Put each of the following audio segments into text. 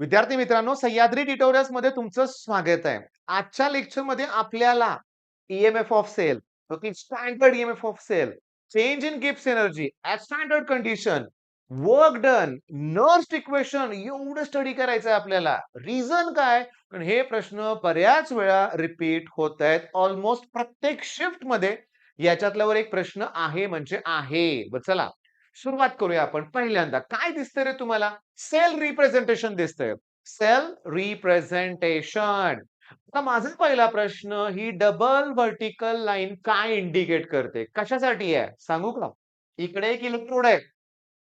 विद्यार्थी मित्रांनो, सह्याद्री ट्युटोरियल्स मध्ये तुमचं स्वागत आहे. आजच्या लेक्चरमध्ये आपल्याला EMF of cell, okay, standard EMF of cell, change in Gibbs energy at standard condition, work done, Nernst equation एवढं स्टडी करायचं आहे आपल्याला. रिझन काय? कारण हे प्रश्न बऱ्याच वेळा रिपीट होत आहेत. ऑलमोस्ट प्रत्येक शिफ्ट मध्ये याच्यातल्यावर एक प्रश्न आहे म्हणजे आहे. चला सुरुवात करूया आपण. पहिल्यांदा काय दिसतंय रे तुम्हाला? सेल रिप्रेझेंटेशन दिसतंय. Cell representation. आता माझा पहिला प्रश्न, ही डबल व्हर्टिकल लाईन काय इंडिकेट करते? कशासाठी आहे सांगू का? इकडे एक इलेक्ट्रोड आहे,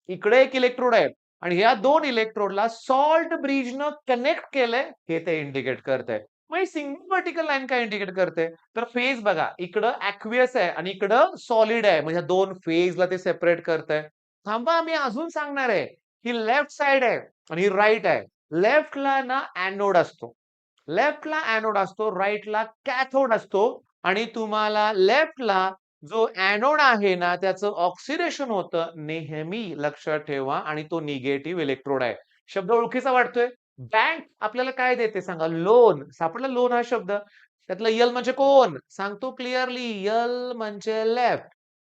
इकडे एक इलेक्ट्रोड आहे आणि ह्या दोन इलेक्ट्रोडला सॉल्ट ब्रिजनं कनेक्ट केलंय हे ते इंडिकेट करतंय. मग ही सिंगल व्हर्टिकल लाईन काय इंडिकेट करते? तर फेज बघा, इकडं ॲक्वियस आहे आणि इकडं सॉलिड आहे. म्हणजे दोन फेजला ते सेपरेट करतंय. थांबा, मी अजून सांगणार आहे. ही लेफ्ट साइड आहे आणि ही राइट आहे. लेफ्टला ना एनोड असतो. लेफ्टला एनोड असतो, राइटला कॅथोड असतो आणि तुम्हाला लेफ्टला जो एनोड आहे ना, त्याचं ऑक्सिडेशन होतं नेहमी लक्षात ठेवा आणि तो निगेटिव्ह इलेक्ट्रोड आहे. शब्द ओळखीचा वाटतोय? बँक आपल्याला काय देते सांगा? लोन. सापडला लोन हा शब्द? त्यातलं यल म्हणजे कोण? सांगतो क्लिअरली. यल म्हणजे लेफ्ट.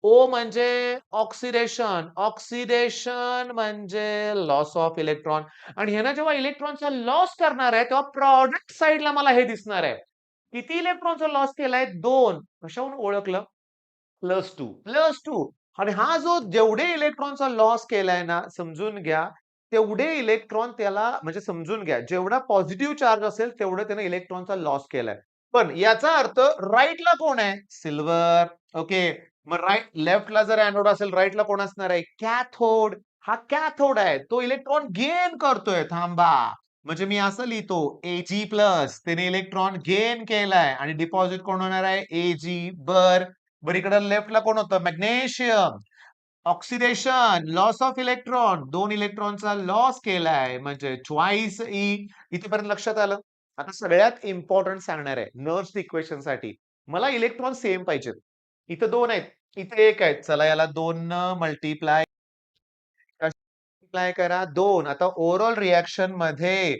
ओ म्हणजे ऑक्सिडेशन. ऑक्सिडेशन म्हणजे लॉस ऑफ इलेक्ट्रॉन. आणि ह्यानं जेव्हा इलेक्ट्रॉनचा लॉस करणार आहे, तेव्हा प्रॉडक्ट साइडला मला हे दिसणार आहे. किती इलेक्ट्रॉनचा लॉस केलाय? 2. कशावरून ओळखलं? +2, +2. आणि हा जो जेवढे इलेक्ट्रॉनचा लॉस केलाय ना, समजून घ्या, तेवढे इलेक्ट्रॉन त्याला म्हणजे समजून घ्या, जेवढा पॉझिटिव्ह चार्ज असेल तेवढं त्याने इलेक्ट्रॉनचा लॉस केलाय. पण याचा अर्थ राइटला कोण आहे? सिल्वर. ओके. मग लेफ्टला जर एनोड असेल, राइटला कोण असणार आहे? कॅथोड. हा कॅथोड आहे. तो इलेक्ट्रॉन गेन करतोय. थांबा. म्हणजे मी असं लिहितो Ag+. त्याने इलेक्ट्रॉन गेन केलाय आणि डिपॉझिट कोण होणार आहे? Ag. बरं इकडं लेफ्टला कोण होतं? Magnesium. Oxidation, loss of electron, 2 इलेक्ट्रॉनचा लॉस केलाय म्हणजे ट्वाइस ई. इथेपर्यंत लक्षात आलं? आता सगळ्यात इम्पॉर्टंट सांगणार आहे नर्स इक्वेशन साठी. मला इलेक्ट्रॉन सेम पाहिजेत. इथं 2 आहेत, इथे 1 आहे. चला याला 2 न मल्टिप्लाय करा 2. आता ओव्हरऑल रिएक्शन मध्ये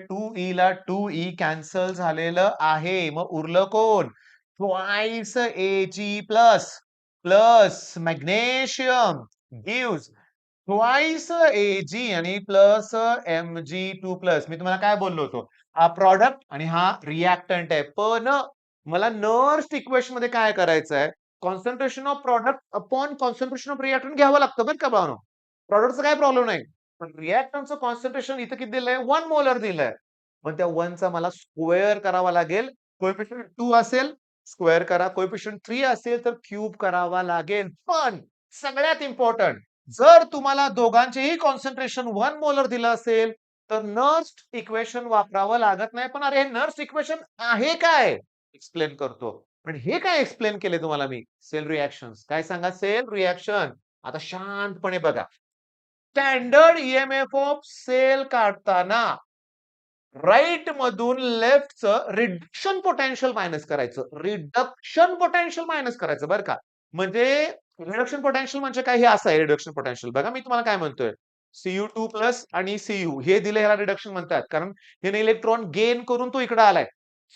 2e ला 2e कॅन्सल झालेलं आहे. मग उरलं कोण? Twice Ag plus plus magnesium gives twice Ag आणि प्लस Mg2 प्लस. मी तुम्हाला काय बोललो होतो? हा प्रॉडक्ट आणि हा रिएक्टंट आहे. पण मला नर्स इक्वेशन मध्ये काय करायचं आहे? Concentration of product upon concentration of reactant घ्यावं लागतं बरं का भावनो. प्रॉडक्टचा काही प्रॉब्लेम नाही. पण रिएक्टंटचं कॉन्सन्ट्रेशन इथं किती दिलंय? 1 मोलर दिलंय. मग त्या 1 चा मला स्क्वेअर करावा लागेल. कोएफिशियंट 2 असेल, स्क्वेअर करा. कोएफिशियंट 3 असेल तर क्यूब करावा लागेल. पण सगळ्यात इम्पोर्टंट, जर तुम्हाला दोघांचेही कॉन्सन्ट्रेशन 1 मोलर दिलं असेल, तर नर्स्ड इक्वेशन वापरावं लागत नाही. पण अरे हे नर्स्ड इक्वेशन आहे काय? एक्सप्लेन करतो. पण हे काय एक्सप्लेन केले तुम्हाला मी? Sale reactions. काय सांगा? Cell reaction. आता शांतपणे बघा. स्टँडर्ड ईएमएफ ऑफ सेल काढताना राइट मधून लेफ्टचं रिडक्शन पोटेन्शियल मायनस करायचं. रिडक्शन पोटेन्शियल मायनस करायचं बरं का. म्हणजे रिडक्शन पोटेन्शियल म्हणजे काय? हे असं आहे रिडक्शन पोटेन्शियल. बघा मी तुम्हाला काय म्हणतोय. Cu2 प्लस आणि Cu हे दिले, ह्याला रिडक्शन म्हणतात. कारण ह्याने इलेक्ट्रॉन गेन करून तो इकडे आलाय.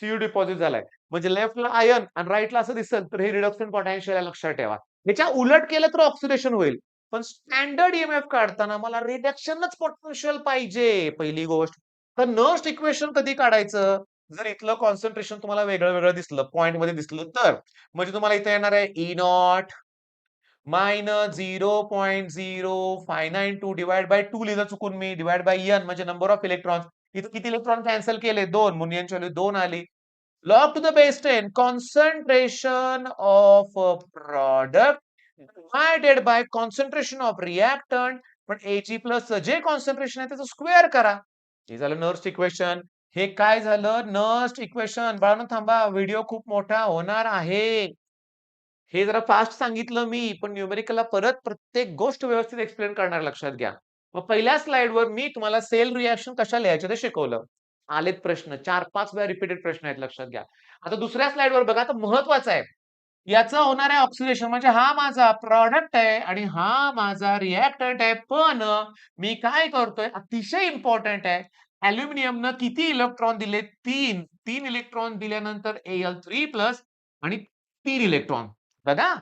Cu डिपॉझिट झालाय. म्हणजे लेफ्टला आयन आणि राइटला असं दिसेल तर हे रिडक्शन पोटेन्शियल आहे, लक्षात ठेवा. याच्या उलट केलं तर ऑक्सिडेशन होईल. पण स्टँडर्ड ईएमएफ काढताना मला रिडक्शनच पोटेन्शियल पाहिजे, पहिली गोष्ट. तर नर्स्ड इक्वेशन कधी काढायचं? जर इथलं कॉन्सन्ट्रेशन तुम्हाला वेगळं-वेगळं दिसलं, पॉइंटमध्ये दिसलं तर. म्हणजे तुम्हाला इथे येणार आहे E0 मायनस 0.0592 डिव्हाइड बाय 2 लिहिलं चुकून मी. डिव्हाइड बाय N म्हणजे नंबर ऑफ इलेक्ट्रॉन्स. इथं किती इलेक्ट्रॉन कॅन्सल केले? 2. म्हणून यांची व्हॅल्यू 2 आली. Log to the base 10 concentration of product divided by concentration of reactant. पण Ag प्लस जे कॉन्सन्ट्रेशन आहे त्याचं स्क्वेअर करा. हे झालं नर्स्ड इक्वेशन. हे काय झालं? Nursed equation. बाळांनो थांबा, व्हिडिओ खूप मोठा होणार आहे. हे जरा फास्ट सांगितलं मी, पण न्यूमेरिकलला परत प्रत्येक गोष्ट व्यवस्थित एक्सप्लेन करणार, लक्षात घ्या. मग पहिल्या स्लाइडवर मी तुम्हाला सेल रिएक्शन कशा लिहायचे ते शिकवलं. आलेत प्रश्न 4-5 वेळा रिपीटेड प्रश्न आहेत, लक्षात घ्या. आता दुसऱ्या स्लाइडवर बघा, आता महत्वाचं आहे. याचं होणार आहे ऑक्सिडेशन, म्हणजे हा माझा प्रॉडक्ट आहे आणि हा माझा रिएक्टंट आहे. पण मी काय करतोय, अतिशय इम्पॉर्टंट आहे, अॅल्युमिनियमनं किती इलेक्ट्रॉन दिले? 3 इलेक्ट्रॉन दिल्यानंतर Al3+ आणि 3 इलेक्ट्रॉन. बघा,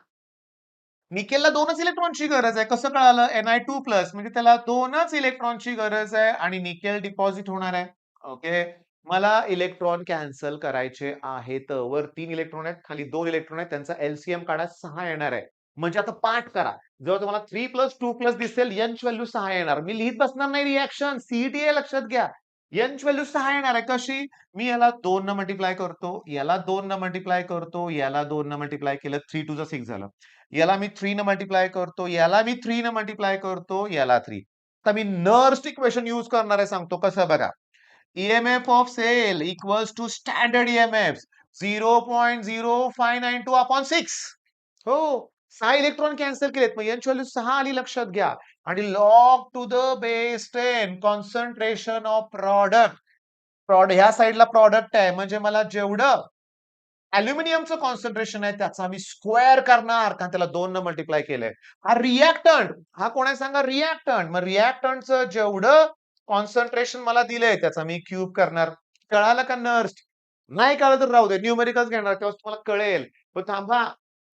निकेलला 2च इलेक्ट्रॉनची गरज आहे. कसं कळालं? Ni2+ म्हणजे त्याला 2च इलेक्ट्रॉनची गरज आहे आणि निकेल डिपॉझिट होणार आहे. ओके. मला इलेक्ट्रॉन कॅन्सल करायचे आहेत. वर 3 इलेक्ट्रॉन आहेत, खाली 2 इलेक्ट्रॉन आहेत. त्यांचा एलसीएम काढा, 6 येणार आहे. म्हणजे आता पाठ करा. जेव्हा तुम्हाला 3+2+ दिसेल, Nची व्हॅल्यू 6 येणार. मी लिहित बसणार नाही रिएक्शन. सीईटी आहे, लक्षात घ्या. Nची व्हॅल्यू 6 येणार आहे. कशी? मी याला 2 न मल्टिप्लाय करतो, याला 2 न मल्टिप्लाय करतो, याला 2 न मल्टिप्लाय केलं, 3 टू 6 झालं. याला मी 3 न मल्टिप्लाय करतो, याला मी 3 न मल्टिप्लाय करतो, याला 3. आता मी नर्स्ट इक्वेशन यूज करणार आहे, सांगतो कसं बघा. EMF of cell equals to standard EMF 0.0592 upon 6. हो, 6 इलेक्ट्रॉन कॅन्सल केलेत. मग यांची व्हॅल्यू 6 आली, लक्षात घ्या. आणि log to the base 10 concentration of product. ह्या साइडला प्रॉडक्ट आहे, म्हणजे मला जेवढं अॅल्युमिनियमचं कॉन्सन्ट्रेशन आहे त्याचा मी स्क्वेअर करणार, कारण त्याला 2 न मल्टिप्लाय केलंय. हा रिएक्टंट, हा कोण आहे सांगा? रिएक्टंट. मग रिएक्टंटचं जेवढं कॉन्सन्ट्रेशन मला दिलंय त्याचा मी क्यूब करणार. कळालं का नर्स? नाही कळलं तर राहू दे, न्यूमेरिकल्स घेणार, तेव्हा तुम्हाला कळेल. पण थांबा,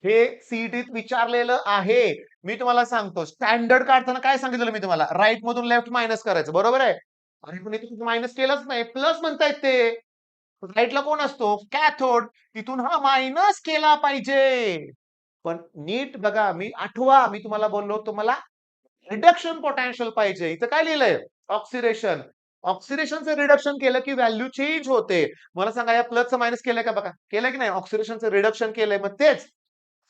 हे सीईटीत विचारलेलं आहे. मी तुम्हाला सांगतो, स्टँडर्ड काढताना काय सांगितलं मी तुम्हाला? राईट मधून लेफ्ट मायनस करायचं, बरोबर आहे? आणि पण इथे मायनस केलंच नाही, प्लस म्हणतायत ते. राईटला कोण असतो? कॅथोड. तिथून हा मायनस केला पाहिजे. पण नीट बघा, मी आठवा, मी तुम्हाला बोललो होतो मला रिडक्शन पोटेन्शियल पाहिजे. इथं काय लिहिलंय? ऑक्सिडेशन. ऑक्सिडेशनचं रिडक्शन केलं की व्हॅल्यू चेंज होते. मला सांगा, या प्लसचं मायनस केलंय का? बघा, केलंय की नाही? ऑक्सिडेशनचं रिडक्शन केलंय. मग तेच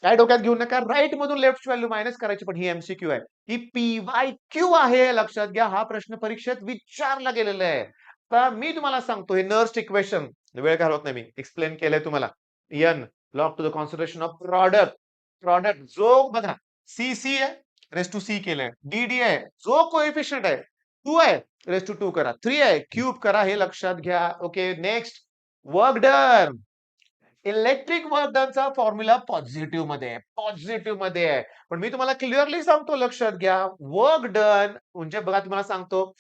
काय डोक्यात घेऊ नका, राईट मधून लेफ्ट व्हॅल्यू मायनस करायची. पण ही एमसीक्यू आहे, ही पीवायक्यू आहे, लक्षात घ्या. हा प्रश्न परीक्षेत विचारला गेलेला आहे. तर मी तुम्हाला सांगतो, हे नर्स्ट इक्वेशन, वेळ घालवत नाही, मी एक्सप्लेन केलंय तुम्हाला. N log to the concentration of product. Product जो बघा, सी आहे, रेस टू सी केलंय. डी आहे, जो कोएफिशियंट आहे 2 आहे, रेस टू 2 करा. 3 आहे, क्यूब करा, हे लक्षात घ्या. Okay, next. Work done. Electric work डनचा फॉर्म्युला पॉझिटिव्ह मध्ये आहे, पॉझिटिव्ह मध्ये आहे. पण मी तुम्हाला क्लिअरली सांगतो, लक्षात घ्या. वर्क डन म्हणजे बघा, तुम्हाला सांगतो,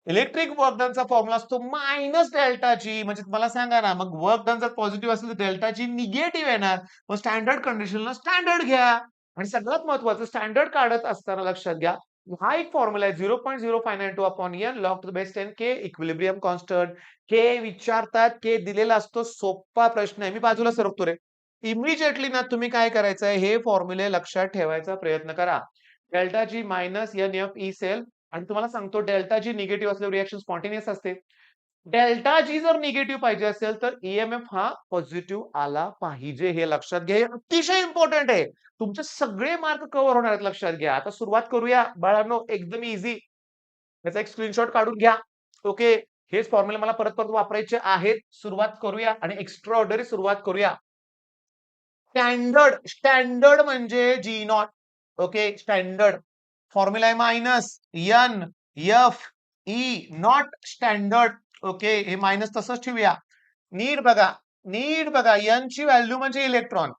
इलेक्ट्रिक वर्क डनचा फॉर्म्युला असतो मायनस डेल्टा जी. म्हणजे तुम्हाला सांगा ना, मग वर्क डन जर पॉझिटिव्ह असेल तर डेल्टा जी निगेटिव्ह येणार. मग स्टँडर्ड कंडिशनला स्टँडर्ड घ्या. आणि सगळ्यात महत्वाचं, स्टँडर्ड काढत असताना लक्षात घ्या, हा एक फॉर्म्युला आहे 0.0592 upon n log to the base 10 K equilibrium constant. K विचारतात, के दिलेला असतो. सोपा प्रश्न आहे, मी बाजूला सरकतो रे. इमिजिएटली ना तुम्ही काय करायचंय, हे फॉर्म्युले लक्षात ठेवायचा प्रयत्न करा. Delta G minus n F E cell. आणि तुम्हाला सांगतो, डेल्टा जी निगेटिव्ह असल्यावर रिएक्शन स्पॉन्टेनियस असते. डेल्टा जी जर निगेटिव्ह पाहिजे असेल तर ईएमएफ हा पॉझिटिव्ह आला पाहिजे, हे लक्षात घ्या. हे अतिशय इम्पॉर्टंट आहे. तुमचे सगळे मार्क कव्हर होणार आहेत, लक्षात घ्या. आता सुरुवात करूया बाळांनो, एकदम इझी. त्याचा एक स्क्रीनशॉट काढून घ्या. ओके, हेच फॉर्म्युला मला परत परत वापरायचे आहेत. सुरुवात करूया आणि एक्स्ट्रा ऑर्डरी सुरुवात करूया. स्टँडर्ड, स्टँडर्ड म्हणजे G naught. Okay, standard formula आहे minus n F E naught standard. Okay, हे मायनस तसंच ठेवूया. नीट बघा, नीट बघा, एन ची व्हॅल्यू म्हणजे इलेक्ट्रॉन.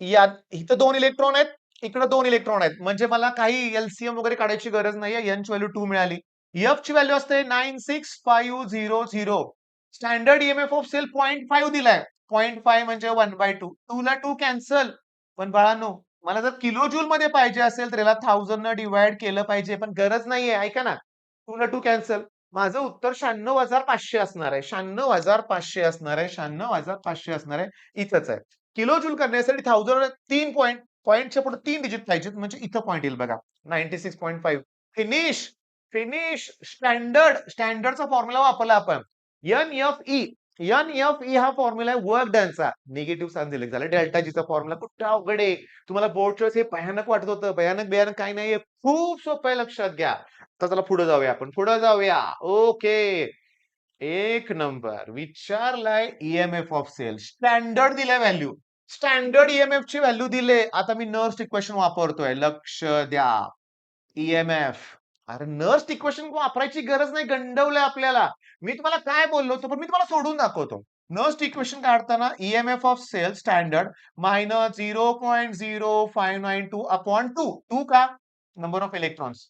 या इथं 2 इलेक्ट्रॉन आहेत, इकडे 2 इलेक्ट्रॉन आहेत. म्हणजे मला काही एलसीएम वगैरे काढायची गरज नाहीये. एन ची व्हॅल्यू 2 मिळाली. एफ ची व्हॅल्यू असते 96500. स्टँडर्ड ईएमएफ ऑफ सेल 0.5 दिलाय. 0.5 म्हणजे 1/2. 2 ला 2 कॅन्सल. पण बाळांनो, मला जर किलो जूल मध्ये पाहिजे असेल तर याला 1000 न डिवाइड केलं पाहिजे, पण गरज नाहीये. ऐका ना, 2 ला 2 कॅन्सल. माझं उत्तर 96,500 असणार आहे. 96,500 असणार आहे. 96,500 असणार आहे. इथंच आहे. किलो जूल करण्यासाठी 1000 3 पॉइंट, पॉइंटच्या पुढे 3 डिजिट पाहिजेत, म्हणजे इथं पॉइंट येईल बघा. 96.5. Finish, finish. स्टँडर्ड, स्टँडर्डचा फॉर्म्युला वापरला आपण. एन-एफ-ई. एन-एफ-ई हा फॉर्म्युला आहे वर्क डनचा. निगेटिव्ह साइन दिलं झालं. डेल्टा जीचा फॉर्म्युला कुठं अवघड आहे. तुम्हाला बोर्डच्या वेळेस हे भयानक वाटत होतं. भयानक बियानक काही नाहीये. खूप सोपं आहे, लक्षात घ्या. आता चला पुढे जाऊया आपण. पुढे जाऊया. ओके. एक नंबर विचारलाय ईएमएफ ऑफ सेल. स्टँडर्ड दिलाय व्हॅल्यू. स्टँडर्ड ईएमएफ ची व्हॅल्यू दिले. आता मी नर्स्ट इक्वेशन वापरतोय. लक्ष द्या. ईएमएफ. अरे नर्स्ट इक्वेशन वापरायची गरज नाही, गंडवलंय आपल्याला. मी तुम्हाला काय बोललो होतो, पण मी तुम्हाला सोडून दाखवतो. नेक्स्ट इक्वेशन काढताना EMF of cell standard minus 0.0592 upon 2. 2 का? Number of electrons.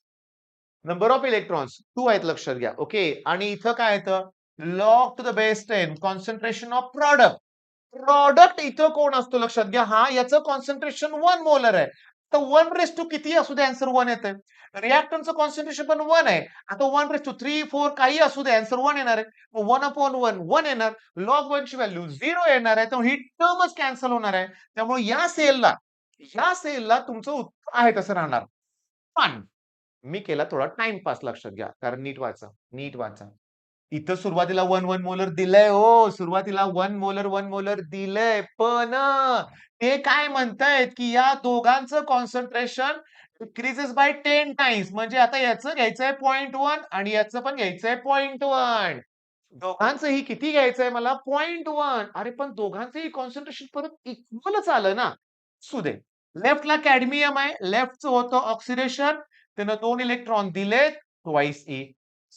Number of electrons 2 आहेत लक्षात घ्या. ओके. आणि इथं काय येतं? Log to the base 10 concentration of product. Product इथं कोण असतो लक्षात घ्या. हा याचं कॉन्सन्ट्रेशन 1 मोलर आहे. तर 1 किती असू दे आन्सर 1 येते. रिएक्टंटचं कॉन्सन्ट्रेशन पण 1 आहे. आता 1 3 4 काही असू दे आन्सर 1 येणार आहे. 1 अपॉन 1 1 येणार. लॉग 1 ची व्हॅल्यू 0 येणार आहे. तर ही टर्मच कॅन्सल होणार आहे. त्यामुळे या सेलला तुमचं उत्तर आहे तसं राहणार. पण मी केला थोडा टाइमपास लक्षात घ्या. कारण नीट वाचा, नीट वाचा. इथं सुरुवातीला 1 मोलर दिलंय हो. सुरुवातीला 1 मोलर दिलंय. पण ते काय म्हणतायत, की या दोघांचं कॉन्सन्ट्रेशन डिक्रीजेस बाय 10 टाइम्स. म्हणजे आता याचं घ्यायचंय 0.1 आणि याचं पण घ्यायचंय 0.1. दोघांचंही किती घ्यायचंय मला? 0.1. अरे पण दोघांचंही कॉन्सन्ट्रेशन परत इक्वलच आलं ना. असू दे. लेफ्टला कॅडमियम आहे. लेफ्टचं होतं ऑक्सिडेशन. त्यानं 2 इलेक्ट्रॉन दिलेत. Twice E.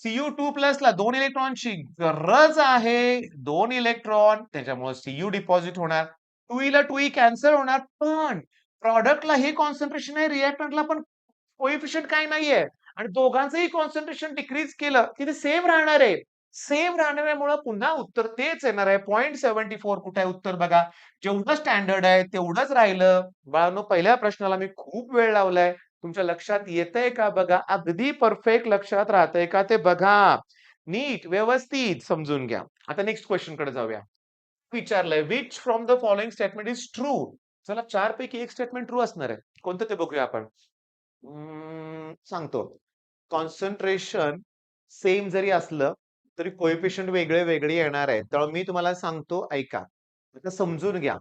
Cu2 प्लसला 2 इलेक्ट्रॉनची गरज आहे. 2 इलेक्ट्रॉन त्याच्यामुळे Cu डिपॉझिट होणार. 2e ला 2e कॅन्सल होणार. पण प्रॉडक्टला हे कॉन्सन्ट्रेशन आहे. रिएक्टंटला पण कोएफिशियंट काय नाहीये. आणि दोघांचंही कॉन्सन्ट्रेशन डिक्रीज केलं की ते सेम राहणार आहे. सेम राहणाऱ्यामुळे पुन्हा उत्तर तेच येणार आहे. 0.74 कुठे आहे उत्तर बघा. जेवढं स्टँडर्ड आहे तेवढंच राहिलं. बाळांनो पहिल्या प्रश्नाला मी खूप वेळ लावलाय. तुमच्या लक्षात येतंय का बघा. अगदी परफेक्ट लक्षात राहतंय का ते बघा. नीट व्यवस्थित समजून घ्या. आता नेक्स्ट क्वेश्चन कडे जाऊया. विचारलंय which from the following statement is true. चला 4 पैकी एक स्टेटमेंट ट्रू असणार आहे. कोणतं ते बघूया आपण. सांगतो. कॉन्सन्ट्रेशन सेम जरी असलं तरी कोएफिशियंट वेगळे वेगळे येणार आहे. तर मी तुम्हाला सांगतो ऐका. आता समजून घ्या.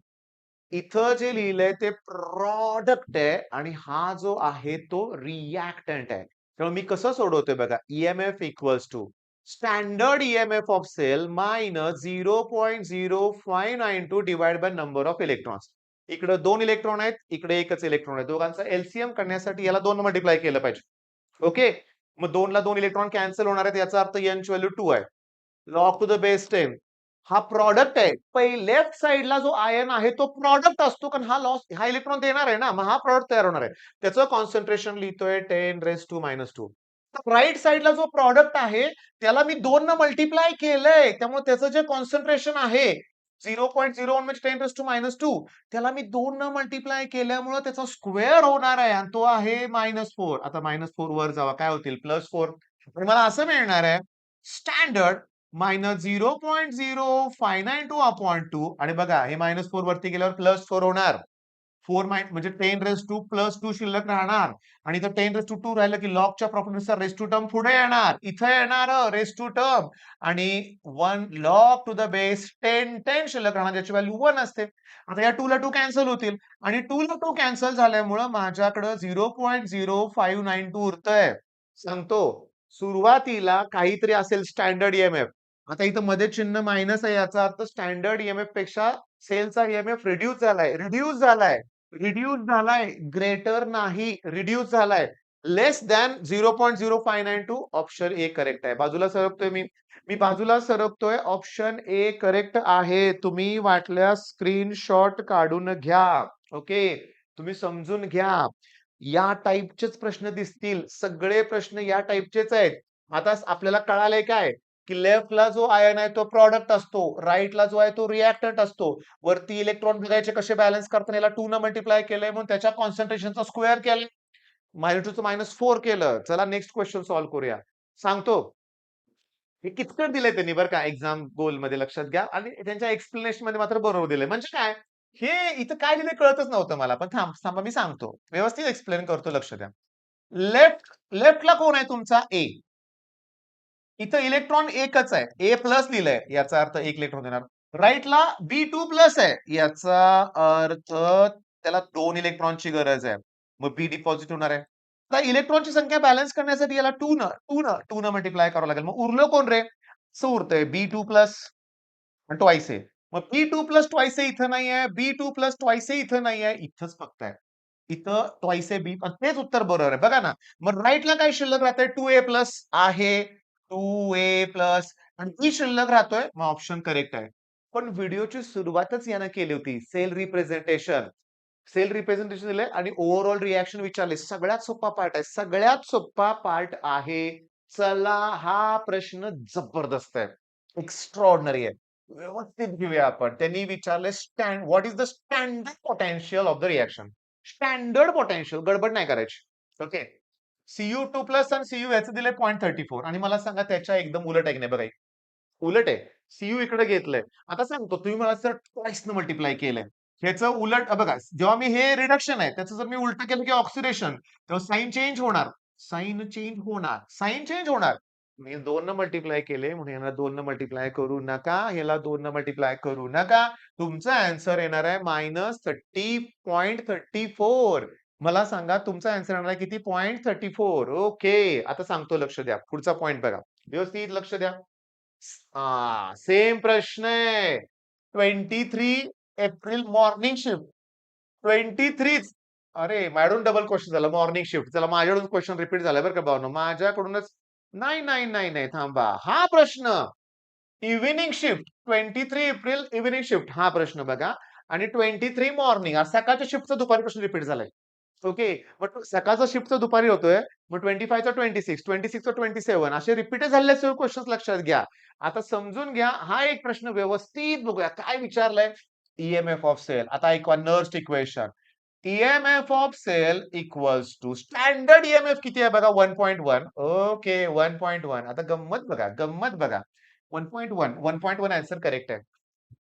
इथं जे लिहिलंय ते प्रॉडक्ट आहे आणि हा जो आहे तो रिएक्टंट आहे. त्यामुळे मी कसं सोडवतोय बघा. EMF equals to standard EMF of cell minus 0.0592 divide by number of electrons. इकडे 2 इलेक्ट्रॉन आहेत, इकडे एकच इलेक्ट्रॉन आहे. दोघांचा एलसीएम करण्यासाठी याला 2 मल्टिप्लाय केलं पाहिजे. ओके. मग 2 ला 2 इलेक्ट्रॉन कॅन्सल होणार आहेत. याचा अर्थ n ची व्हॅल्यू 2 आहे. Log to the base 10. हा प्रॉडक्ट आहे. लेफ्ट साइडला जो आयन आहे तो प्रॉडक्ट असतो कारण हा इलेक्ट्रॉन देणार आहे ना. मग हा प्रॉडक्ट तयार होणार आहे. त्याचं कॉन्सन्ट्रेशन लिहितोय 10⁻⁻². राईट साइडला जो प्रॉडक्ट आहे त्याला मी 2 न मल्टिप्लाय केलंय. त्यामुळे त्याचं जे कॉन्सन्ट्रेशन आहे 0.01 म्हणजे 10⁻². त्याला मी 2 न मल्टिप्लाय केल्यामुळे त्याचा स्क्वेअर होणार आहे आणि तो आहे -4. आता -4 वर जावा काय होतील +4. आणि मला असं मिळणार आहे स्टँडर्ड -0.0592 अपॉन 2 आणि बघा हे -4 वरती गेल्यावर +4 होणार. 4 म्हणजे 10⁻² शिल्लक राहणार आणि इथं 10⁻² राहिलं की लॉगच्या प्रॉपर्टीनुसार रेस टू टर्म पुढे येणार. इथं येणार रेस टू टर्म आणि 1 लॉग टू द बेस 10 शिल्लक राहणार ज्याची व्हॅल्यू 1 असते. आता या 2 ला 2 कॅन्सल होतील आणि 2 ला 2 कॅन्सल झाल्यामुळे माझ्याकडे 0.0592 उरतंय. सांगतो सुरुवातीला काहीतरी असेल स्टँडर्ड ईएमएफ. आता इथं मध्ये चिन्ह मायनस आहे याचा अर्थ स्टँडर्ड ईएमएफ पेक्षा सेलचा ईएमएफ रिड्यूस झालाय. ग्रेटर नाही, रिड्यूस झालाय. लेस दॅन 0.0592 ऑप्शन ए करेक्ट आहे. बाजूला सरकतोय मी. बाजूला सरकतोय. ऑप्शन ए करेक्ट आहे. तुम्ही वाटल्यास स्क्रीनशॉट काढून घ्या. ओके. तुम्ही समजून घ्या. या टाईपचेच प्रश्न दिसतील. सगळे प्रश्न या टाईपचेच आहेत. आता आपल्याला कळालंय काय? की लेफ्टला जो आयन आहे तो प्रॉडक्ट असतो. राईटला जो आहे तो रिएक्टंट असतो. वरती इलेक्ट्रॉन बघायचे कसे बॅलन्स करताना याला 2 न मल्टिप्लाय केलंय म्हणून त्याच्या कॉन्सन्ट्रेशनचा स्क्वेअर केलं. -2 चं -4 केलं. चला नेक्स्ट क्वेश्चन सॉल्व्ह करूया. सांगतो. हे किचकट दिलंय त्यांनी बरं का एक्झाम गोलमध्ये लक्षात घ्या आणि त्यांच्या एक्सप्लेनेशन मध्ये मात्र बरोबर दिलंय. म्हणजे काय? हे इथं काय लिहिलंय कळतच नव्हतं मला. पण थांबा मी सांगतो. व्यवस्थित एक्सप्लेन करतो लक्ष द्या. लेफ्टला कोण आहे तुमचा ए. इथं इलेक्ट्रॉन एकच आहे. ए प्लस लिहिलंय. याचा अर्थ 1 इलेक्ट्रॉन देणार. राईटला बी2 प्लस आहे. याचा अर्थ त्याला 2 इलेक्ट्रॉनची गरज आहे. मग बी डिपॉझिट होणार आहे. आता इलेक्ट्रॉनची संख्या बॅलन्स करण्यासाठी याला 2 न मल्टिप्लाय करावं लागेल. मग उरलं कोण रे? असं उरतंय बी2 प्लस ट्वाइस ए. मग बी2 प्लस ट्वाइस ए इथं नाहीये. बी2 प्लस ट्वाइस ए इथं नाहीये. इथंच फक्त आहे. इथं ट्वाइस ए बी तेच उत्तर बरोबर आहे. बघा ना. मग राईटला काय शिल्लक राहतंय 2a प्लस आहे. 2a प्लस आणि बी शिल्लक राहतोय. मग ऑप्शन करेक्ट आहे. पण व्हिडिओची सुरुवातच यानं केली होती. Sale representation. सेल रिप्रेझेंटेशन दिलंय आणि ओव्हरऑल रिएक्शन विचारले. सगळ्यात सोपा पार्ट आहे. सगळ्यात सोपा पार्ट आहे. चला हा प्रश्न जबरदस्त आहे. एक्स्ट्राऑर्डिनरी आहे. व्यवस्थित घेऊया आपण. त्यांनी विचारले what is the standard potential of the reaction? Standard potential गडबड नाही करायची. ओके. Cu2+ आणि Cu याचं दिलंय 0.34 आणि मला सांगा त्याच्या एकदम उलट आहे की नाही बघा. उलट आहे. Cu इकडे घेतलंय. आता सांगतो तुम्ही मला जर ट्वाइस न मल्टिप्लाय केलंय. ह्याचं उलट बघा जेव्हा मी हे रिडक्शन आहे त्याचं जर मी उलट केलं की ऑक्सिडेशन तेव्हा साइन चेंज होणार. साइन चेंज होणार. साइन चेंज होणार. मी 2 न मल्टिप्लाय केले म्हणून याला 2 न मल्टिप्लाय करू नका. ह्याला 2 न मल्टिप्लाय करू नका. तुमचा आन्सर येणार आहे -30.34. मला सांगा तुमचा आन्सर येणार आहे किती? 0.34. ओके. आता सांगतो लक्ष द्या. पुढचा पॉइंट बघा. व्यवस्थित लक्ष द्या. सेम प्रश्न आहे. 23 एप्रिल मॉर्निंग शिफ्ट. 23 अरे माझ्याकडून डबल क्वेश्चन झाला मॉर्निंग शिफ्ट. चला माझ्याकडून क्वेश्चन रिपीट झालाय बरं का भावनो. माझ्याकडूनच नाही, नाही, नाही, नाही थांबा. हा प्रश्न evening shift 23 April evening shift हा प्रश्न बघा आणि 23 मॉर्निंग आज सकाळच्या शिफ्टचा दुपारी प्रश्न रिपीट झालाय. ओके. मग सकाळचा शिफ्टचा दुपारी होतोय. मग 25 चा 26, 26 चा 27 असे रिपीट झालेले सर्व क्वेश्चन्स लक्षात घ्या. आता समजून घ्या. हा एक प्रश्न व्यवस्थित बघूया. काय विचारलंय? EMF of cell. आता ऐकवा Nernst equation. EMF of cell equals to standard EMF किती आहे बघा 1.1. ओके 1.1. आता गंमत बघा, गंमत बघा. 1.1 1.1 आन्सर करेक्ट आहे.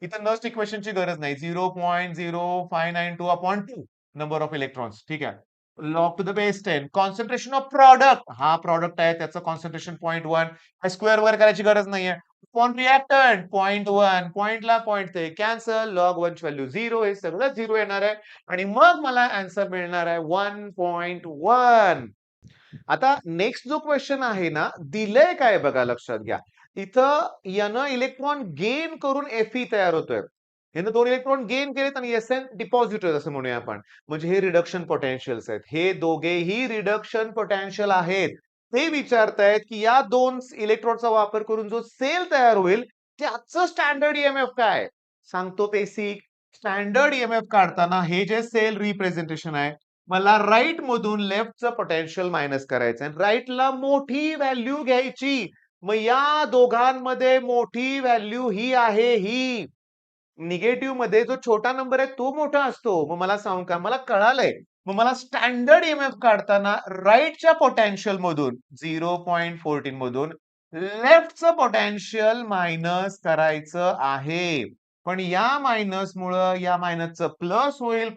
इथं नर्स्ट इक्वेशनची गरज नाही. 0.0592 अपॉन 2 नंबर ऑफ इलेक्ट्रॉन्स. ठीक आहे. Log to the base 10. Concentration of product. हा प्रॉडक्ट आहे त्याचं कॉन्सन्ट्रेशन 0.1. स्क्वेअर वर करायची गरज नाहीये. Upon reactant 0.1. पॉइंटला पॉइंट ते कॅन्सल. लॉग 1 ची व्हॅल्यू 0 हे सगळं 0 येणार आहे आणि मग मला आन्सर मिळणार आहे 1.1. आता नेक्स्ट जो क्वेश्चन आहे ना दिलंय काय बघा लक्षात घ्या. इथं यानं इलेक्ट्रॉन गेन करून Fe तयार होतोय. यानं 2 इलेक्ट्रॉन गेन केलेत आणि Sn डिपॉझिट होत असं म्हणूया आपण. म्हणजे हे रिडक्शन पोटेन्शियल्स आहेत. हे दोघेही रिडक्शन पोटेन्शियल आहेत. ते विचारतायत की या 2 इलेक्ट्रॉनचा वापर करून जो सेल तयार होईल त्याचं स्टँडर्ड ईएमएफ काय? सांगतो बेसिक. स्टँडर्ड ईएमएफ काढताना हे जे सेल रिप्रेझेंटेशन आहे मला राईट मधून लेफ्टचं पोटेन्शियल मायनस करायचं आहे. राईटला मोठी व्हॅल्यू घ्यायची. मग या दोघांमध्ये मोठी व्हॅल्यू ही आहे ही. निगेटिव्ह मध्ये जो छोटा नंबर आहे तो मोठा असतो. मग मला सांगू का मला कळालंय. मग मला स्टँडर्ड ईएमएफ काढताना राईटच्या पोटेन्शियल मधून 0.14 मधून लेफ्टचं पोटेन्शियल मायनस करायचं आहे. पण या मायनस मुळे या मायनसचं प्लस होईल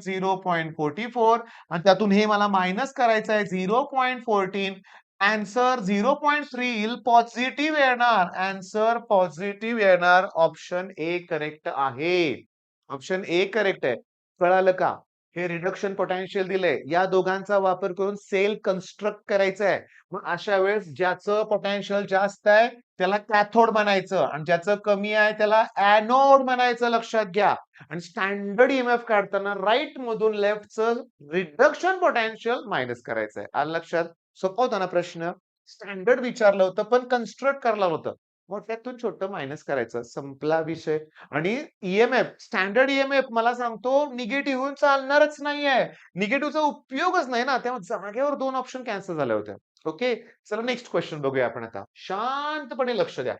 0.44 आणि त्यातून हे मला मायनस करायचं आहे 0.14. आन्सर 0.3 येईल पॉझिटिव्ह येणार. आन्सर पॉझिटिव्ह येणार. ऑप्शन ए करेक्ट आहे. ऑप्शन ए करेक्ट आहे. कळालं का? हे रिडक्शन पोटेन्शियल दिलंय. या दोघांचा वापर करून सेल कन्स्ट्रक्ट करायचा आहे. मग अशा वेळेस ज्याचं पोटेन्शियल जास्त आहे त्याला कॅथोड बनायचं आणि ज्याचं कमी आहे त्याला ऍनोड बनायचं लक्षात घ्या. आणि स्टँडर्ड ईएमएफ काढताना राईट मधून लेफ्टचं रिडक्शन पोटेन्शियल मायनस करायचंय. आलं लक्षात? सोपा होता ना प्रश्न. स्टँडर्ड विचारलं होतं पण कन्स्ट्रक्ट करायला होतं. मोठ्यातून छोटं मायनस करायचं. संपला विषय. आणि ईएमएफ स्टँडर्ड ईएमएफ मला सांगतो निगेटिव्ह होऊन चालणारच नाहीये. निगेटिव्हचा उपयोगच नाही ना. तेव्हा जागेवर 2 ऑप्शन कॅन्सल झाले होते. ओके. चला नेक्स्ट क्वेश्चन बघूया आपण आता. शांतपणे लक्ष द्या.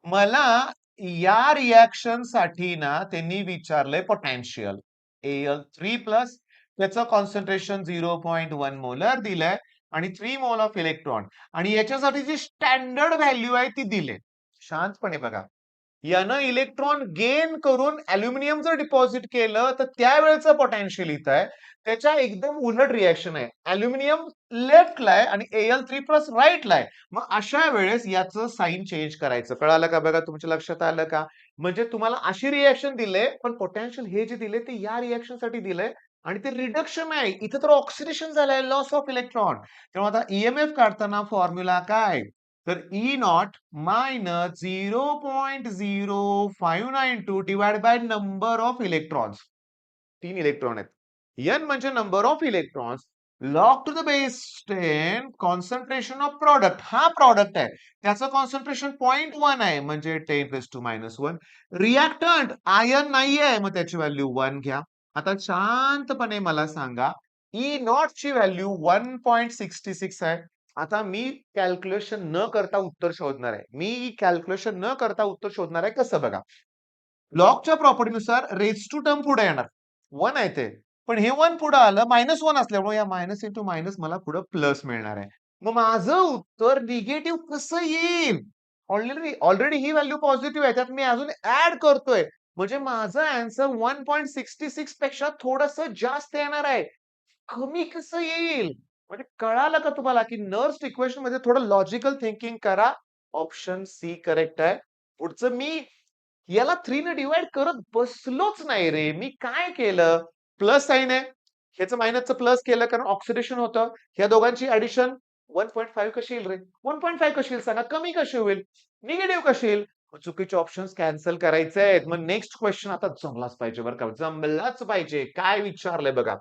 मला या रिएक्शन साठी ना त्यांनी विचारलंय पोटेन्शियल. Al3+ त्याचं कॉन्सन्ट्रेशन 0.1 मोलर दिलंय आणि 3 मोल ऑफ इलेक्ट्रॉन आणि याच्यासाठी जी स्टँडर्ड व्हॅल्यू आहे ती दिले. शांतपणे बघा. यानं इलेक्ट्रॉन गेन करून अल्युमिनियम जर डिपॉझिट केलं तर त्यावेळेचं पोटेन्शियल इथं आहे. त्याच्या एकदम उलट रिएक्शन आहे. अल्युमिनियम लेफ्टला आहे आणि Al3+ राईटला आहे. मग अशा वेळेस याचं साइन चेंज करायचं. कळालं का बघा तुमच्या लक्षात आलं का? म्हणजे तुम्हाला अशी रिएक्शन दिले पण पोटेन्शियल हे जे दिले ते या रिएक्शन साठी दिलंय आणि ते रिडक्शन आहे. इथं तर ऑक्सिडेशन झालंय लॉस ऑफ इलेक्ट्रॉन. तेव्हा आता ईएमएफ काढताना फॉर्म्युला काय? तर E not minus 0.0592 divide by number of electrons. 3 electron आहेत. N म्हणजे number of electrons log to the base 10 concentration of product, हा प्रॉडक्ट आहे, त्याचं कॉन्सन्ट्रेशन 0.1 आहे म्हणजे 10⁻⁻1. रिॲक्टंट आयन नाही आहे, मग त्याची व्हॅल्यू 1 घ्या. आता शांतपणे मला सांगा, ई नॉट ची व्हॅल्यू 1.66 आहे. आता मी कॅल्क्युलेशन न करता उत्तर शोधणार आहे. मी कॅल्क्युलेशन न करता उत्तर शोधणार आहे. कसं बघा, लॉगच्या प्रॉपर्टीनुसार रेज टू टर्म पुढे येणार, 1 आहे ते. पण हे 1 पुढे आलं, -1 असल्यामुळे या मायनस इंटू मायनस मला पुढे प्लस मिळणार आहे. मग माझं उत्तर निगेटिव्ह कसं येईल? ऑलरेडी ऑलरेडी ही व्हॅल्यू पॉझिटिव्ह आहे. त्यात मी अजून ॲड करतोय. म्हणजे माझं आन्सर 1.66 पेक्षा थोडंसं जास्त येणार आहे. कमी कसं येईल? म्हणजे कळालं का तुम्हाला, की नर्व्स इक्वेशनमध्ये थोडं लॉजिकल थिंकिंग करा. ऑप्शन सी करेक्ट आहे. पुढचं मी याला 3 ने डिव्हाइड करत बसलोच नाही रे. मी काय केलं? प्लस साइन आहे. ह्याचं मायनसचं प्लस केलं कारण ऑक्सिडेशन होतं. ह्या दोघांची ॲडिशन 1.5 कशी येईल रे? 1.5 कशी येईल सांगा? कमी कशी होईल? निगेटिव्ह कशी येईल? मग चुकीचे ऑप्शन्स कॅन्सल करायचे आहेत. मग नेक्स्ट क्वेश्चन आता जमलाच पाहिजे बरं का. जमलाच पाहिजे. काय विचारलंय बघा.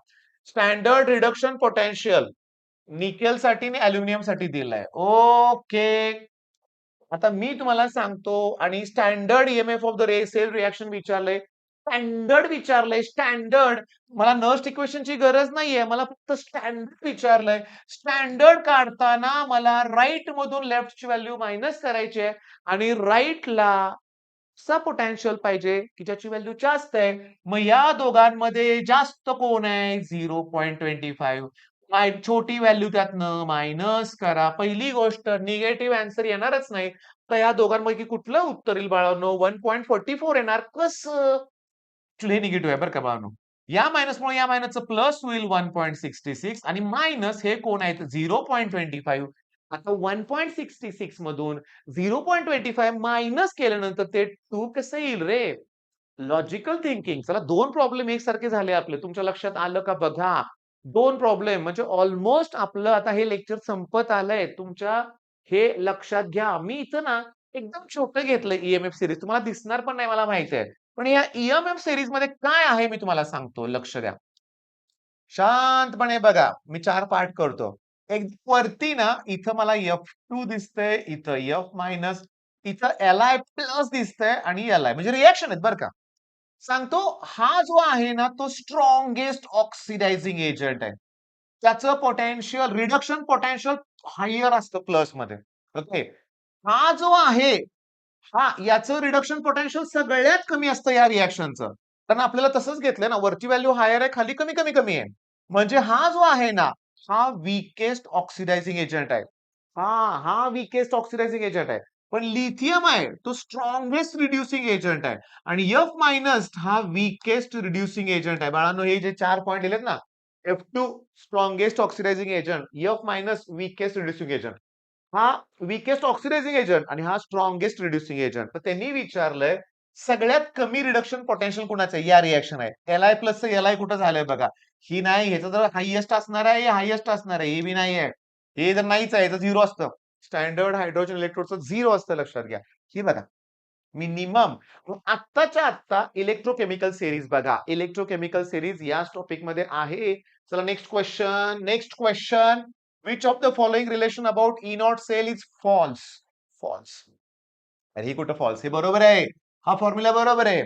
स्टँडर्ड रिडक्शन पोटेन्शियल निकेलसाठी आणि अॅल्युमिनियमसाठी दिलाय. ओके. आता मी तुम्हाला सांगतो आणि standard EMF of the cell reaction विचारलंय. स्टँडर्ड विचारलंय, स्टँडर्ड. मला नर्स्ट इक्वेशनची गरज नाहीये. मला फक्त स्टँडर्ड विचारलंय. स्टँडर्ड काढताना मला राइट मधून लेफ्टची व्हॅल्यू मायनस करायची आहे आणि राइटला असा पोटेन्शियल पाहिजे की ज्याची व्हॅल्यू जास्त आहे. मग या दोघांमध्ये जास्त कोण आहे? 0.25. छोटी व्हॅल्यू त्यातनं मायनस करा. पहिली गोष्ट निगेटिव्ह आन्सर येणारच नाही. तर या दोघांपैकी कुठलं उत्तर येईल बाळांनो? 1.44 येणार. कसं? हे निगेटिव्ह आहे बरं का बाळांनो. या मायनसमुळे या मायनसचं प्लस होईल 1.66 आणि मायनस हे कोण आहेत? 0.25. आता 1.66 मधून 0.25 मायनस केल्यानंतर ते 2 कसं येईल रे? Logical thinking. चला 2 प्रॉब्लेम एकसारखे झाले आपले. तुमच्या लक्षात आलं का बघा. 2 प्रॉब्लेम म्हणजे ऑलमोस्ट आपलं आता हे लेक्चर संपत आलंय. तुमच्या हे लक्षात घ्या. मी इथं ना एकदम छोटं घेतलंय ईएमएफ सीरीज. तुम्हाला दिसणार पण नाही मला माहिती आहे. पण या ईएमएफ सीरीजमध्ये काय आहे मी तुम्हाला सांगतो. लक्ष द्या. शांतपणे बघा. मी 4 पार्ट करतो. एक वरती ना इथं मला F2 दिसतंय, इथं F मायनस, इथं Li प्लस दिसतंय आणि Li म्हणजे रिएक्शन आहेत बरं का. सांगतो हा जो आहे ना तो स्ट्रॉंगेस्ट ऑक्सिडायझिंग एजंट आहे. त्याचं पोटेन्शियल रिडक्शन पोटेन्शियल हायर असतं प्लसमध्ये. ओके. हा जो आहे याचं रिडक्शन पोटेन्शियल सगळ्यात कमी असतं या रिएक्शनचं. कारण आपल्याला तसंच घेतलंय ना, वरची व्हॅल्यू हायर आहे, खाली कमी, कमी, कमी आहे. म्हणजे हा जो आहे ना, हा वीकेस्ट ऑक्सिडायझिंग एजंट आहे. हा वीकेस्ट ऑक्सिडायझिंग एजंट आहे. पण लिथियम आहे, तो स्ट्रॉंगेस्ट रिड्युसिंग एजंट आहे. आणि F मायनस हा वीकेस्ट रिड्युसिंग एजंट आहे. बाळांनो, हे जे 4 पॉइंट दिलेत ना, F2 strongest oxidizing agent, F minus weakest reducing agent. हा वीकेस्ट ऑक्सिडायझिंग एजंट आणि हा स्ट्रॉंगेस्ट रिड्युसिंग एजंट. तर त्यांनी विचारलंय सगळ्यात कमी रिडक्शन पोटेन्शियल कुणाचं आहे? या रिएक्शन आहे. Li प्लसचं Li कुठं झालंय बघा. ही नाही, ह्याचं जर हायेस्ट असणार आहे, हे हायेस्ट असणार आहे. हे बी नाही आहे. हे जर नाहीच आहे, तर 0 असतं. स्टँडर्ड हायड्रोजन इलेक्ट्रोडचं 0 असतं लक्षात घ्या. ही बघा. मिनिमम आत्ताच्या आत्ता इलेक्ट्रोकेमिकल सिरीज बघा. इलेक्ट्रोकेमिकल सिरीज याच टॉपिकमध्ये आहे. चला next question. Next question. Which of the following relation about E naught cell is false? False. अरे ही कुठं फॉल्स? हे बरोबर आहे. हा फॉर्म्युला बरोबर आहे.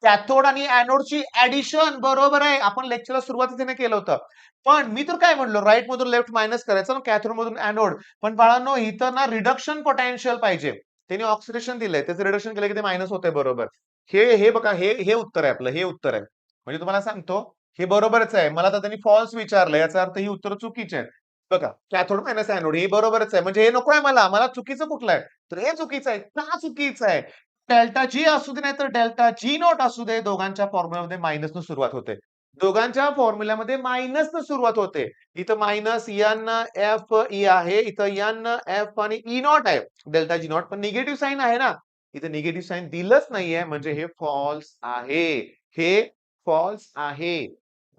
कॅथोड आणि एनोडची ऍडिशन बरोबर आहे. आपण लेक्चरला सुरुवातीने केलं होतं. पण मी तर काय म्हणलो, राईट मधून लेफ्ट मायनस करायचं, कॅथोड मधून एनोड. पण बाळांनो इथं ना रिडक्शन पोटेन्शियल पाहिजे. त्यांनी ऑक्सिडेशन दिलंय, त्याचं रिडक्शन केलं की ते मायनस होतंय बरोबर. हे बघा, हे उत्तर आहे आपलं, हे उत्तर आहे. म्हणजे तुम्हाला सांगतो, हे बरोबरच आहे. मला तर त्यांनी फॉल्स विचारलं, याचा अर्थ ही उत्तर चुकीची आहेत. बघा, कॅथोड मायनस एनोड हे बरोबरच आहे. म्हणजे हे नकोय मला चुकीचं कुठलं आहे? तर हे चुकीचं आहे. का चुकीचं आहे? डेल्टा जी असू दे नाही तर डेल्टा जी नॉट असू दे, दोघांच्या फॉर्म्युलामध्ये मायनसनं सुरुवात होते. दोघांच्या फॉर्म्युलामध्ये मायनसनं सुरुवात होते. इथं मायनस एन एफ ई आहे, इथं एन एफ आणि ई नॉट आहे. डेल्टा जी नॉट पण निगेटिव्ह साइन आहे ना. इथे निगेटिव्ह साइन दिलंच नाहीये म्हणजे हे फॉल्स आहे. हे फॉल्स आहे.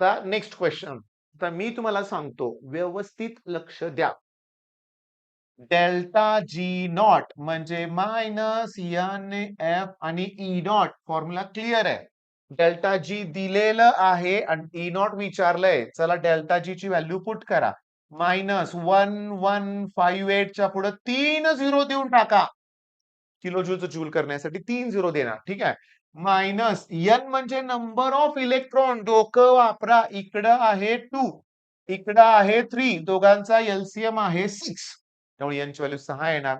आता नेक्स्ट क्वेश्चन. आता मी तुम्हाला सांगतो, व्यवस्थित लक्ष द्या. डेल्टा जी नॉट म्हणजे मायनस एन एफ आणि ई नॉट फॉर्म्युला क्लिअर आहे. डेल्टा जी दिलेलं आहे आणि ई नॉट विचारलंय. चला डेल्टा जी ची व्हॅल्यू पुट करा. -1158च्या पुढे 3 झिरो देऊन टाका. किलो जूलचं जूल करण्यासाठी 3 झिरो देणार. ठीक आहे. मायनस एन म्हणजे नंबर ऑफ इलेक्ट्रॉन. डोकं वापरा. इकडं आहे 2, इकडं आहे 3. दोघांचा एलसीएम आहे 6. त्यामुळे एन ची व्हॅल्यू 6 येणार.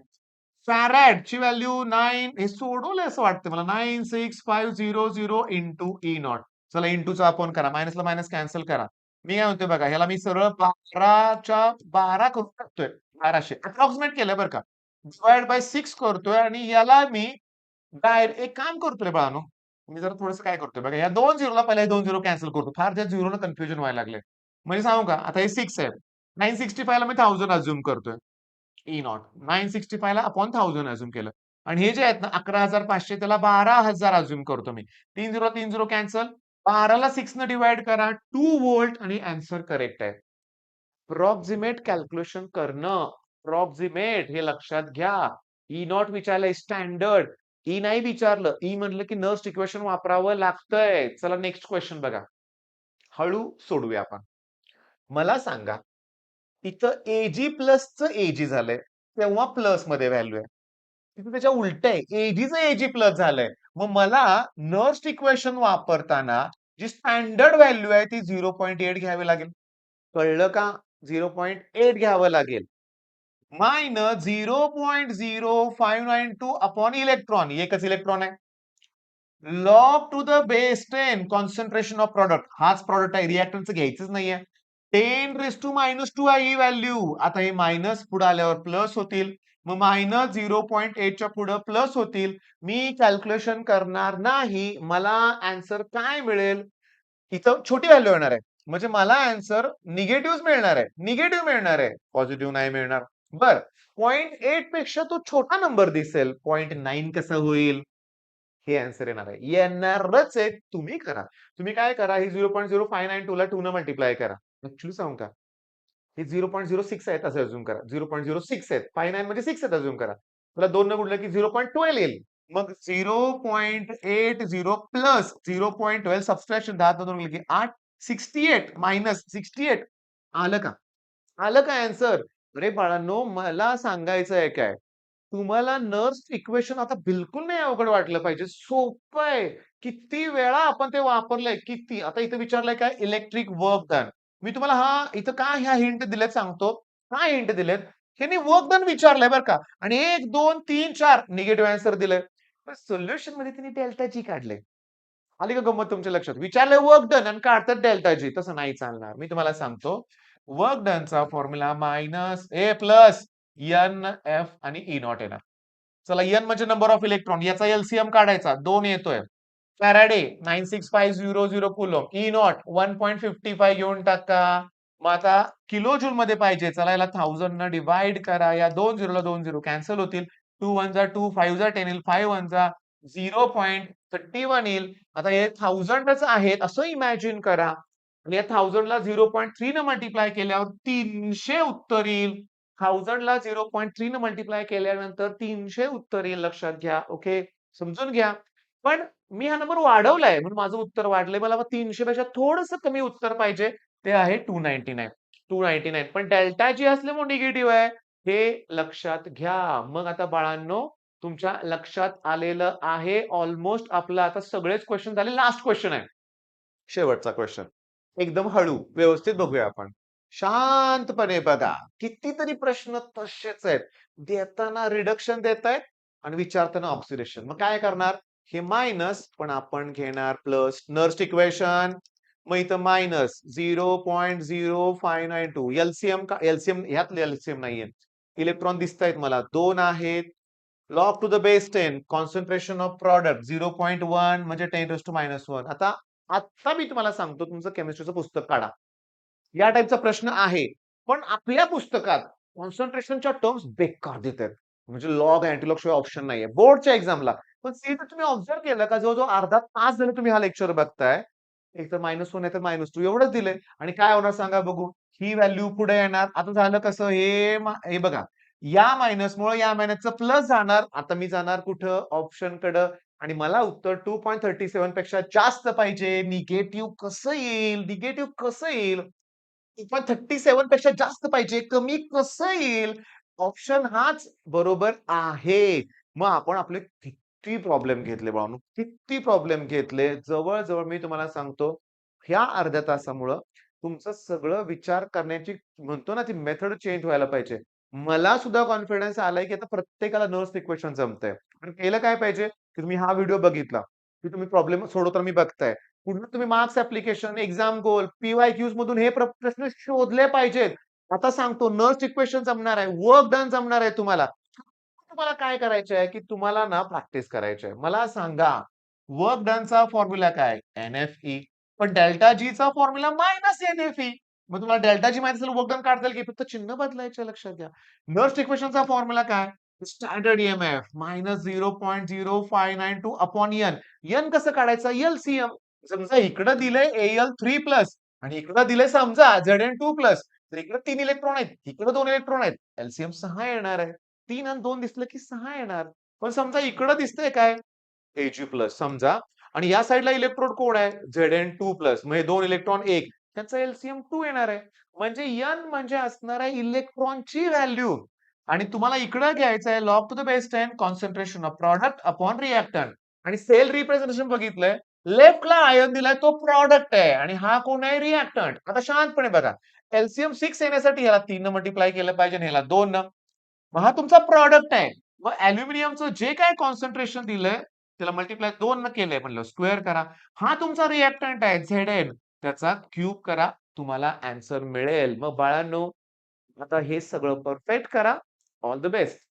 फॅरॅड ची व्हॅल्यू 9. हे सोडवलंय असं वाटतं मला. 96500 इंटू ई नॉट. चला इंटूचा आपण करा. मायनसला मायनस कॅन्सल करा. मी काय म्हणतोय बघा, ह्याला मी सरळ 12च्या 12 करून टाकतोय. 1200 अप्रॉक्सिमेट केलंय बरं का. डिवाइड बाय 6 करतोय आणि याला मी एक काम करतोय बाळांनो. मी जरा थोडंसं काय करतोय बघा, या 2 झिरोला पहिला 2 झिरो कॅन्सल करतो. फार त्या झिरोनं कन्फ्युजन व्हायला लागलंय. म्हणजे सांगू का, आता हे 6 आहे. 965 ला मी 1000 अझ्युम करतोय. ई नॉट 965 ला अपॉन 1000 अझ्युम केलं. आणि हे जे आहेत ना 11,500 त्याला 12,000 अझ्युम करतो मी. 3 झिरो कॅन्सल. 12ला 6 न डिवाइड करा. 2 व्होल्ट आणि आन्सर करेक्ट आहे. अप्रॉक्सिमेट कॅल्क्युलेशन करणं. अप्रॉक्सिमेट हे लक्षात घ्या. ई नॉट विचारलंय स्टँडर्ड. ई नाही विचारलं. ई म्हणलं की नर्स्ट इक्वेशन वापरावं लागतंय. चला नेक्स्ट क्वेश्चन बघा. हळू सोडूया आपण. मला सांगा, इथं एजी प्लसचं एजी झालंय. तेव्हा प्लस मध्ये व्हॅल्यू आहे. तिथे त्याच्या उलट आहे. एजीचं एजी प्लस झालंय. मग मला नर्स्ट इक्वेशन वापरताना जी स्टँडर्ड व्हॅल्यू आहे ती 0.8 घ्यावी लागेल. कळलं का? 0.8 घ्यावं लागेल. Minus 0.0592 upon electron. एकच इलेक्ट्रॉन आहे. Log to the base 10 concentration of product. हाच प्रॉडक्ट आहे. रिएक्टन्स घ्यायचंच नाहीये. 10⁻² आहे ही व्हॅल्यू. आता हे मायनस पुढे आल्यावर प्लस होतील. मग मायनस 0.8च्या पुढे प्लस होतील. मी कॅल्क्युलेशन करणार नाही. मला आन्सर काय मिळेल? इथं छोटी व्हॅल्यू येणार आहे. म्हणजे मला आन्सर निगेटिव्ह मिळणार आहे. निगेटिव्ह मिळणार आहे. पॉझिटिव्ह नाही मिळणार. बर 0.8 पेक्षा तो छोटा नंबर दिसेल. 0.9 कसं होईल? हे आन्सर येणार आहे. येणारच आहे. तुम्ही करा. तुम्ही काय करा, हे 0.0592 ला 2 न मल्टिप्लाय करा. ऍक्च्युली सांगू का? हे 0.06 आहेत असं अझ्युम करा. 0.06 आहेत. 59 म्हणजे 6 आहेत अझ्युम करा. तुला 2 न गुणलं की 0.12 येईल. मग 0.80 प्लस 0.12 सबट्रॅक्शन 10 न गुणलं की 8. 68 मायनस 68 आलं का? आलं का आन्सर? अरे बाळांनो, मला सांगायचं आहे काय? तुम्हाला नर्स इक्वेशन आता बिलकुल नाही अवघड वाटलं पाहिजे. सोपं आहे. किती वेळा आपण ते वापरलंय, किती. आता इथे विचारलंय काय? Electric work done. मी तुम्हाला इथं का ह्या हिंट दिलेत सांगतो. काय हिंट दिलेत? ह्यांनी वर्क डन विचारलंय बरं का. आणि 1, 2, 3, 4 निगेटिव्ह आन्सर दिलंय. पण सोल्युशन मध्ये त्यांनी डेल्टा जी काढलंय. आली का गंमत तुमच्या लक्षात? विचारलंय वर्क डन आणि काढतात डेल्टा जी. तसं नाही चालणार. मी तुम्हाला सांगतो. वर्क डनचा फॉर्म्युला मायनस ए प्लस एन एफ आणि ई नॉट येणार. चला एन म्हणजे नंबर ऑफ इलेक्ट्रॉन. याचा एलसीएम काढायचा. 2 येतोय. Faraday 96500 Coulomb. ई नॉट 1.55 घेऊन टाका. मग आता किलो जूल मध्ये पाहिजे. चला याला 1000 न डिवाइड करा. या 2 झिरोला 2 झिरो कॅन्सल होतील. 2 1 जा 2, 5 जा 10 येईल. 5 1 जा 0.31 येईल. आता हे 1000च आहेत असं इमॅजिन करा. आणि या 1000 ला 0.3 न मल्टिप्लाय केल्यावर 300 उत्तर येईल. 1000 ला 0.3 न मल्टिप्लाय केल्यानंतर 300 उत्तर येईल. लक्षात घ्या. ओके, समजून घ्या. पण मी हा नंबर वाढवलाय म्हणून माझं उत्तर वाढलंय. मला 300 पेक्षा थोडंसं कमी उत्तर पाहिजे. ते आहे 299. 299 पण डेल्टा जी असल्यामुळे निगेटिव्ह आहे. हे लक्षात घ्या. मग आता बाळांनो, तुमच्या लक्षात आलेलं आहे. ऑलमोस्ट आपलं आता सगळेच क्वेश्चन झाले. लास्ट क्वेश्चन आहे. शेवटचा क्वेश्चन. एकदम हळू व्यवस्थित बघूया आपण. शांतपणे बघा. कितीतरी प्रश्न तसेच आहेत. देताना रिडक्शन देतायत आणि विचारताना ऑक्सिडेशन. मग काय करणार? हे मायनस पण आपण घेणार प्लस. Nernst equation. मग इथं मायनस 0.0592 एलसीएम का एलसीएम ह्यातले एलसीएम नाहीये. इलेक्ट्रॉन दिसतायत मला 2 आहेत. Log to the base 10 concentration of product 0.1 म्हणजे 10⁻⁻1. आता मी तुम्हाला सांगतो, तुमचं केमिस्ट्रीचं पुस्तक काढा. या टाईपचा प्रश्न आहे. पण आपल्या पुस्तकात कॉन्सन्ट्रेशनच्या टर्म्स बेकार देतात. म्हणजे लॉग, अँटीलॉग शिवाय ऑप्शन नाहीये. बोर्डच्या एक्झामला. पण सीट तुम्ही ऑब्झर्व्ह केलं का जवळ-जवळ अर्धा तास झाले तुम्ही हा लेक्चर बघताय. एक तर -1 नाही तर -2 एवढंच दिलंय. आणि काय होणार सांगा बघू? ही व्हॅल्यू पुढे येणार. आता झालं कसं? हे बघा. या मायनसमुळे या मायनसचं प्लस जाणार. आता मी जाणार कुठं? ऑप्शनकडं. आणि मला उत्तर 2.37 पेक्षा जास्त पाहिजे. निगेटिव्ह कसं येईल? निगेटिव्ह कसं येईल? 2.37 पेक्षा जास्त पाहिजे. कमी कसं येईल? ऑप्शन हाच बरोबर आहे. मग आपण आपले किती प्रॉब्लेम घेतले बाळांनो, किती प्रॉब्लेम घेतले. जवळ-जवळ मी तुम्हाला सांगतो, ह्या अर्ध्या तासामुळं तुमचं सगळं विचार करण्याची म्हणतो ना, ती मेथड चेंज व्हायला पाहिजे. मला सुद्धा कॉन्फिडन्स आलाय, की आता प्रत्येकाला नर्स इक्वेशन जमतंय. पण केलं काय पाहिजे, की तुम्ही हा व्हिडिओ बघितला, की तुम्ही प्रॉब्लेम सोडवताना मी बघताय. पुन्हा तुम्ही मार्क्स ॲप्लिकेशन, एक्झाम गोल, पी-वाय-क्यूज मधून हे प्रश्न शोधले पाहिजेत. आता सांगतो नर्स इक्वेशन जमणार आहे, वर्क डन जमणार आहे तुम्हाला. तुम्हाला काय करायचं आहे, की तुम्हाला ना प्रॅक्टिस करायची आहे. मला सांगा, वर्क डनचा फॉर्म्युला काय? एन-एफ-ई. पण डेल्टा जीचा फॉर्म्युला मायनस एन-एफ-ई. मग तुम्हाला डेल्टा जी माहिती असेल, वर्क डन काढता येईल, की फक्त चिन्ह बदलायचं लक्षात घ्या. नर्स इक्वेशनचा फॉर्म्युला काय? Standard EMF minus 0.0592 upon n. N कसं काढायचं? एलसीएम. समजा इकडं दिलंय Al3+ आणि इकडं दिलंय समजा Zn2+. तर इकडे 3 इलेक्ट्रॉन आहेत, इकडे 2 इलेक्ट्रॉन आहेत. एलसीएम 6 येणार आहे. 3 आणि 2 दिसलं की 6 येणार. पण समजा इकडं दिसतंय काय? Ag+ समजा आणि या साइडला इलेक्ट्रोड कोण आहे? Zn2+. म्हणजे 2 इलेक्ट्रॉन 1. त्याचा एलसीएम 2 येणार आहे. म्हणजे N म्हणजे असणार आहे इलेक्ट्रॉनची व्हॅल्यू आणि तुम्हाला इकडं घ्यायचं आहे log to the base 10 concentration of product upon reactant आणि सेल रिप्रेझेंटेशन बघितलंय. लेफ्टला आयन दिलाय तो प्रॉडक्ट आहे आणि हा कोण आहे? रिएक्टंट. आता शांतपणे बघा. एलसीएम 6 येण्यासाठी ह्याला 3 न मल्टिप्लाय केलं पाहिजे आणि ह्याला 2 न. मग हा तुमचा प्रॉडक्ट आहे. मग अॅल्युमिनियमचं जे काही कॉन्सन्ट्रेशन दिलंय, त्याला मल्टिप्लाय 2 न केलंय म्हणलं स्क्वेअर करा. हा तुमचा रिएक्टंट आहे Zn. त्याचा क्यूब करा. तुम्हाला ॲन्सर मिळेल. मग बाळांनो, आता हे सगळं परफेक्ट करा. All the best.